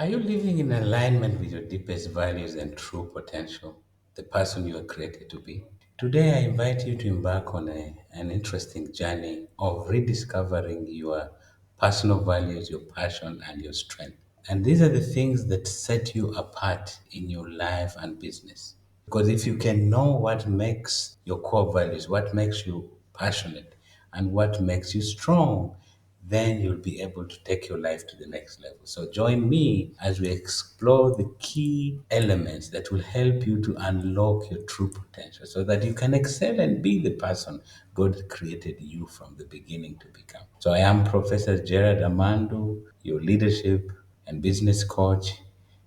Are you living in alignment with your deepest values and true potential, the person you are created to be? Today, I invite you to embark on an interesting journey of rediscovering your personal values, your passion, and your strength. And these are the things that set you apart in your life and business. Because if you can know what makes your core values, what makes you passionate, and what makes you strong, then you'll be able to take your life to the next level. So join me as we explore the key elements that will help you to unlock your true potential so that you can excel and be the person God created you from the beginning to become. So I am Professor Gerald Amandu, your leadership and business coach,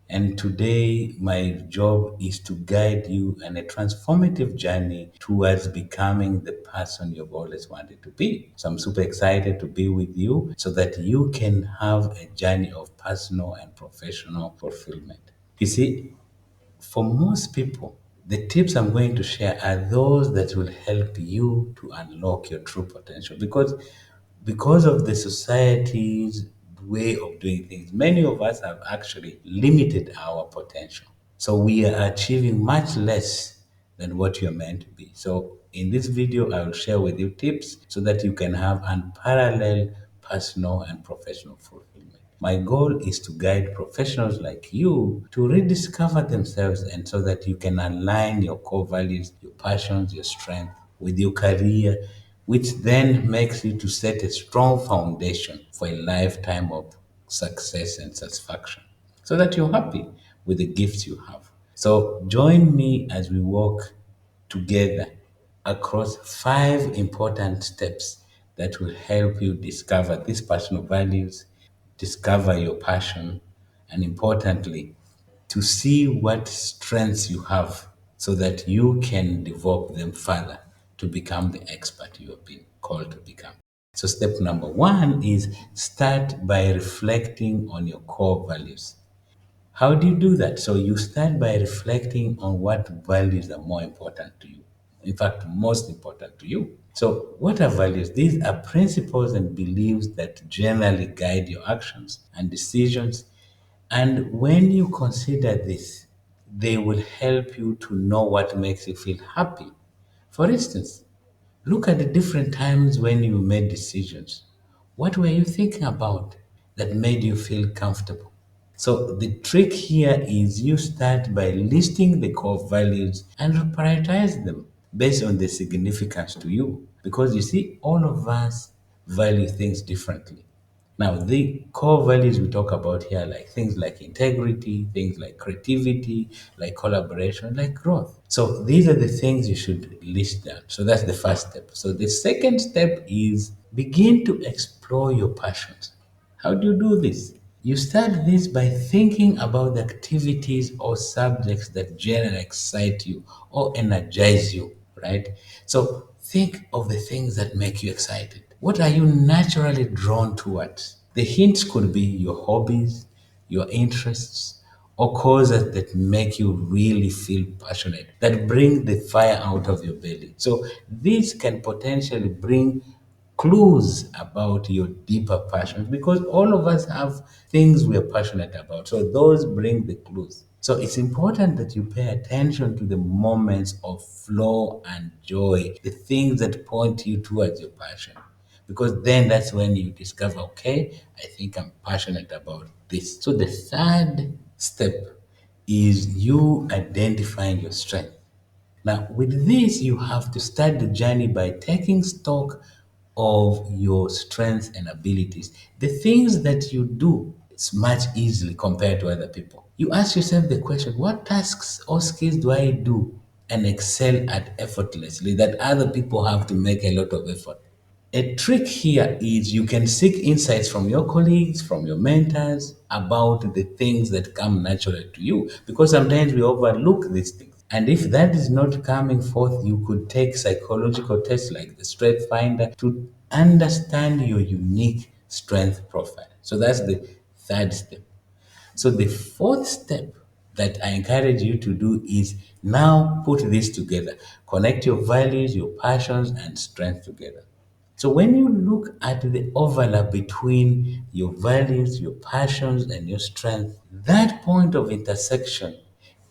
and today, my job is to guide you on a transformative journey towards becoming the person you've always wanted to be. So, I'm super excited to be with you so that you can have a journey of personal and professional fulfillment. You see, for most people, the tips I'm going to share are those that will help you to unlock your true potential because of the society's way of doing things, many of us have actually limited our potential. So we are achieving much less than what you're meant to be. So in this video, I will share with you tips so that you can have unparalleled personal and professional fulfillment. My goal is to guide professionals like you to rediscover themselves and so that you can align your core values, your passions, your strength with your career, which then makes you to set a strong foundation for a lifetime of success and satisfaction so that you're happy with the gifts you have. So join me as we walk together across five important steps that will help you discover these personal values, discover your passion, and importantly, to see what strengths you have so that you can develop them further to become the expert you have been called to become. So, step number one is start by reflecting on your core values. How do you do that? So you start by reflecting on what values are more important to you. In fact, most important to you. So, what are values? These are principles and beliefs that generally guide your actions and decisions. And when you consider this, they will help you to know what makes you feel happy. For instance, look at the different times when you made decisions. What were you thinking about that made you feel comfortable? So the trick here is you start by listing the core values and prioritize them based on the significance to you. Because you see, all of us value things differently. Now, the core values we talk about here, like things like integrity, things like creativity, like collaboration, like growth. So, these are the things you should list down. So, that's the first step. So, the second step is begin to explore your passions. How do you do this? You start this by thinking about the activities or subjects that generally excite you or energize you, right? So think of the things that make you excited. What are you naturally drawn towards? The hints could be your hobbies, your interests, or causes that make you really feel passionate, that bring the fire out of your belly. So this can potentially bring clues about your deeper passions because all of us have things we're passionate about. So those bring the clues. So it's important that you pay attention to the moments of flow and joy, the things that point you towards your passion. Because then that's when you discover, okay, I think I'm passionate about this. So the third step is you identifying your strength. Now, with this, you have to start the journey by taking stock of your strengths and abilities. The things that you do it's much easily compared to other people. You ask yourself the question, what tasks or skills do I do and excel at effortlessly that other people have to make a lot of effort? A trick here is you can seek insights from your colleagues, from your mentors about the things that come naturally to you because sometimes we overlook these things. And if that is not coming forth, you could take psychological tests like the Strength Finder to understand your unique strength profile. So that's the third step. So the fourth step that I encourage you to do is now put this together. Connect your values, your passions, and strength together. So when you look at the overlap between your values, your passions, and your strength, that point of intersection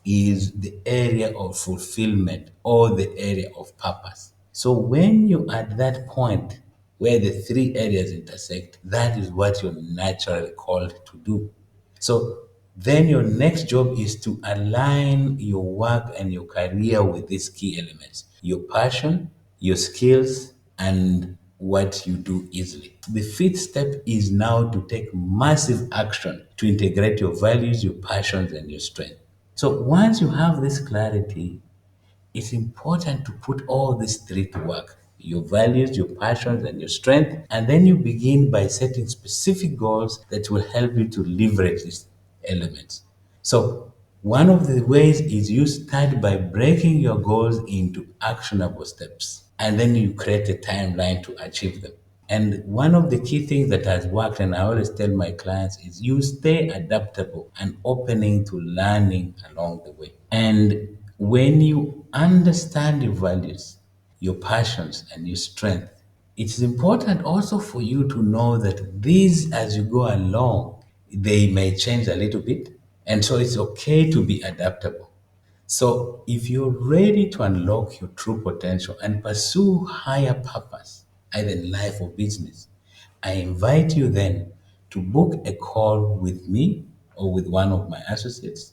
is the area of fulfillment or the area of purpose. So when you at that point where the three areas intersect, that is what you're naturally called to do. So then your next job is to align your work and your career with these key elements: your passion, your skills, and what you do easily. The fifth step is now to take massive action to integrate your values, your passions, and your strength. So once you have this clarity, it's important to put all these three to work: your values, your passions, and your strength. And then you begin by setting specific goals that will help you to leverage these elements. So, one of the ways is you start by breaking your goals into actionable steps, and then you create a timeline to achieve them. And one of the key things that has worked, and I always tell my clients, is you stay adaptable and opening to learning along the way. And when you understand your values, your passions, and your strength, it's important also for you to know that these, as you go along, they may change a little bit. And so it's okay to be adaptable. So, if you're ready to unlock your true potential and pursue higher purpose, either in life or business, I invite you then to book a call with me or with one of my associates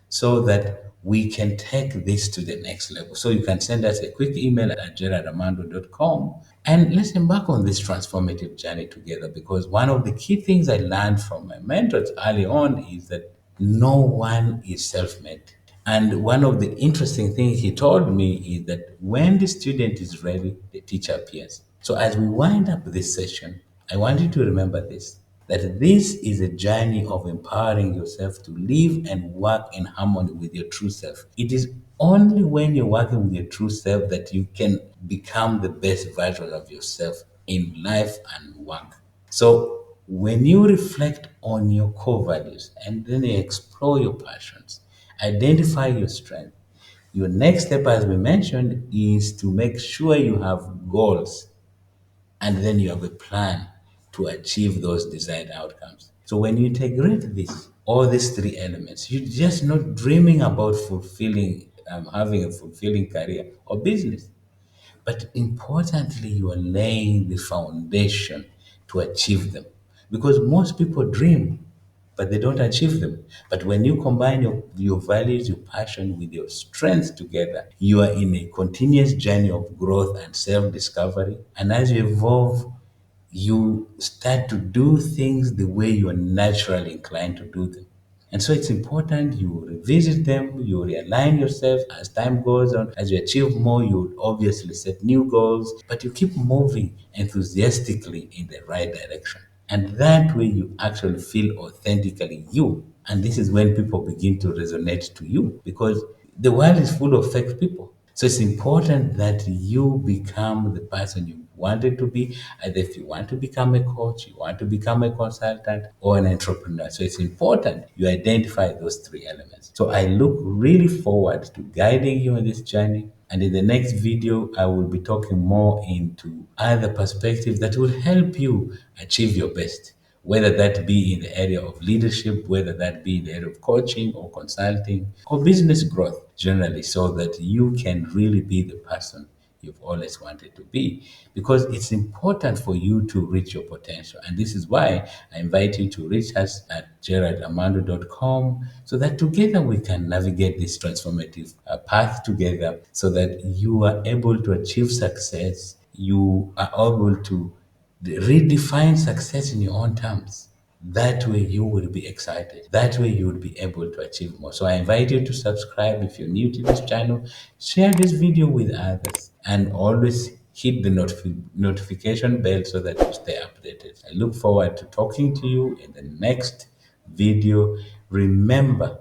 so that we can take this to the next level. So you can send us a quick email at geraldamandu.com and let's embark on this transformative journey together, because one of the key things I learned from my mentors early on is that no one is self-made. And one of the interesting things he told me is that when the student is ready, the teacher appears. So as we wind up this session, I want you to remember this: that this is a journey of empowering yourself to live and work in harmony with your true self. It is only when you're working with your true self that you can become the best version of yourself in life and work. So when you reflect on your core values and then you explore your passions, identify your strength, your next step, as we mentioned, is to make sure you have goals and then you have a plan to achieve those desired outcomes. So when you integrate this, all these three elements, you're just not dreaming about having a fulfilling career or business. But importantly, you are laying the foundation to achieve them. Because most people dream, but they don't achieve them. But when you combine your values, your passion with your strengths together, you are in a continuous journey of growth and self discovery. And as you evolve, you start to do things the way you are naturally inclined to do them. And so it's important you revisit them, you realign yourself as time goes on. As you achieve more, you obviously set new goals, but you keep moving enthusiastically in the right direction. And that way you actually feel authentically you. And this is when people begin to resonate to you, because the world is full of fake people. So it's important that you become the person you wanted to be, either if you want to become a coach, you want to become a consultant, or an entrepreneur. So it's important you identify those three elements. So I look really forward to guiding you on this journey. And in the next video, I will be talking more into other perspectives that will help you achieve your best, whether that be in the area of leadership, whether that be in the area of coaching or consulting or business growth generally, so that you can really be the person you've always wanted to be, because it's important for you to reach your potential. And this is why I invite you to reach us at geraldamandu.com so that together we can navigate this transformative path together, so that you are able to achieve success. You are able to redefine success in your own terms. That way you will be excited. That way you will be able to achieve more. So I invite you to subscribe if you're new to this channel. Share this video with others and always hit the notification bell so that you stay updated. I look forward to talking to you in the next video. Remember,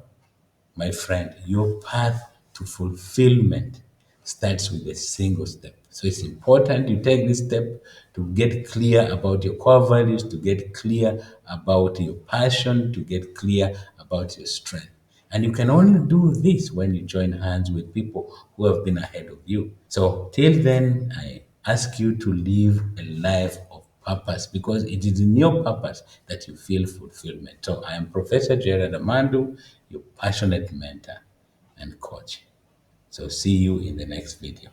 my friend, your path to fulfillment starts with a single step. So it's important you take this step to get clear about your core values, to get clear about your passion, to get clear about your strength. And you can only do this when you join hands with people who have been ahead of you. So till then, I ask you to live a life of purpose because it is in your purpose that you feel fulfillment. So I am Professor Gerald Amandu, your passionate mentor and coach. So see you in the next video.